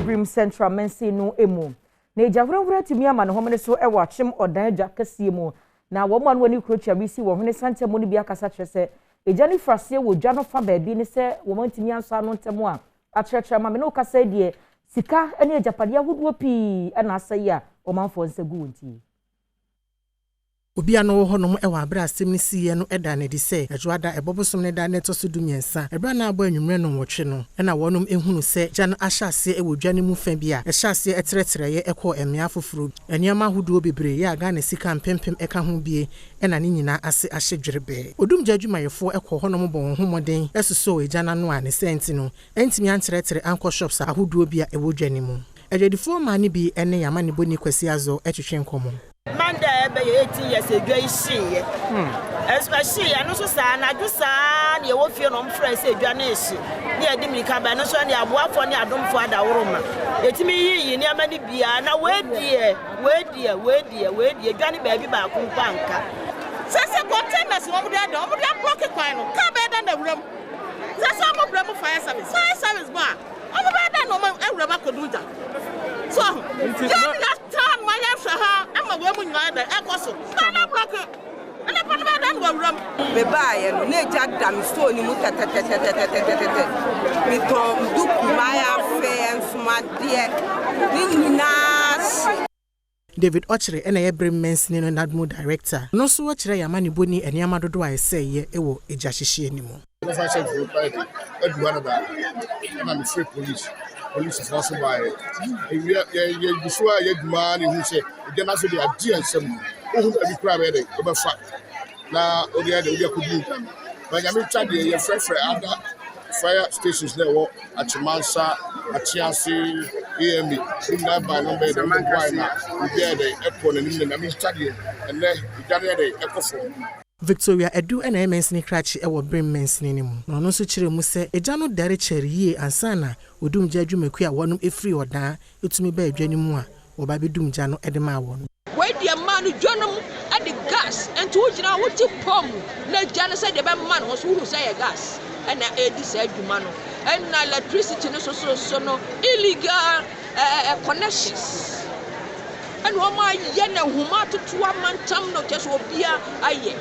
Brim Central Mensi no emu. Na ejahurahura timi ama ne homene so ewo Akyem Oda adwa kasie mu. Na wo man wani krocha bisi wo hene santemu ni bia kasa kyerese ejani frase wo dwa no fa baabi ne se wo mantimi anso no ntemu a akyerɛkyerɛ ma me no kasa die sika ene ejapade ahodoɔ pii na asayi a wo manfo nsegu wonti. Obia no honom ewa abra asem ne siye no eda ne di se adwoada ebobosom ne da ne to so dumiensa ebra na abo anwumre no nwotwe no na wonom ehunu se jan ahyase ewo dwane mu fa bia ehyase eteretereye ekɔ emia foforo eniama ahodoɔ bebre ye aga ne sika mpempem eka ho bie na ne nyina ase ahyedwerebe odum dwadwumayefo ekɔ honom bɔ homoden esuso ejana no a ne senti no entimi anteretere anko shops ahodoɔ bia ewo dwane mu ededifo ma ne bi ene yama ne boni kwasi azo etwetwe nkomo Manda be 18 years ago ishie. Especially no so sa na ju sa na wo fie no mfra se adwane eshi. Na yedi mirika ba no so na aboafo ne adomfo adaworoma. Etimi yi ni amani bia na we die adwane ba bi ba kunpanka. Sese containers wo mu da block kwan no. Ka be da na wuram. Sese mo bra mo fire service. Fire service ba. Omo be da no ma awura ba koduja. So, you just turn my ha ama we mu nyina da ekoso. Na block. Ana pa ba da no wuram. Be ba ye no na ja dam store ni mu tetetetetetetete. Mi to duku maya fe ensuma de. Ni nyina David Ochre ena ye Brim Mensi no Nadmo director. No so Ochre ya mani boni eniama dodo a ese ye ewo ejahihye nimu. The fashion for Friday, everyone about and free police is also by you sure you demand who say you also the idea some who be private over fact. Now okay the could do. But I mean try the other fire stations there were at Chimansa, at Chiansi, AME, that by number the man why now we there the airport and I mean study and then we got the echo. Victoria Edu and MNC ni krachi ewo Brim Mensi ni mu. Na no so kire mu se eja no dare chere yie ansana odum gya dwumaku a wonum efri oda etumi ba adwani mu a oba bedum gya no edema won. Where the man who joined at the gas and to which now what you pom na gya said the man was who say gas and this said man and electricity no illegal connections. And woman yena huma to 2 months tam no just obia aye.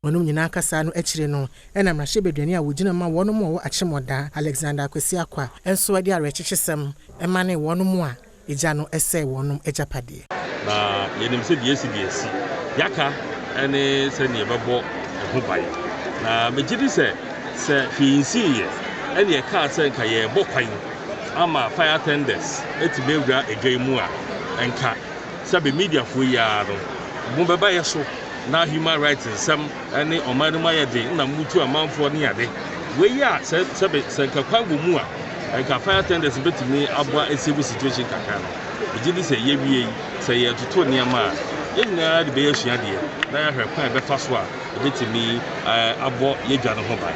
Onum nyina kasa no akire no ena mrahye bedwani a wogina ma wonom wo Akyem Oda Alexander Kwesi Akwa enso ade arechichesem emane wonom a eja no ese wonom ejapade na yenim se DSDS yaka ene se ne bebo ho baye na megidi se fiinsi ye ene e ka se nka ye bokwan ama fire tenders etibewura egaimu a enka sabe media fo ya no mo beba ye so na human rights some any omanuma ye de na mutu amanfo ne yade we ya se kakwa mu a enka fire tenders betimi aboa esebu situation kakra no ejidi se ye wie se ye tuto niama enna de be ye hua de na ya hwekwan be fa so a betimi abo ye dwa no ho ba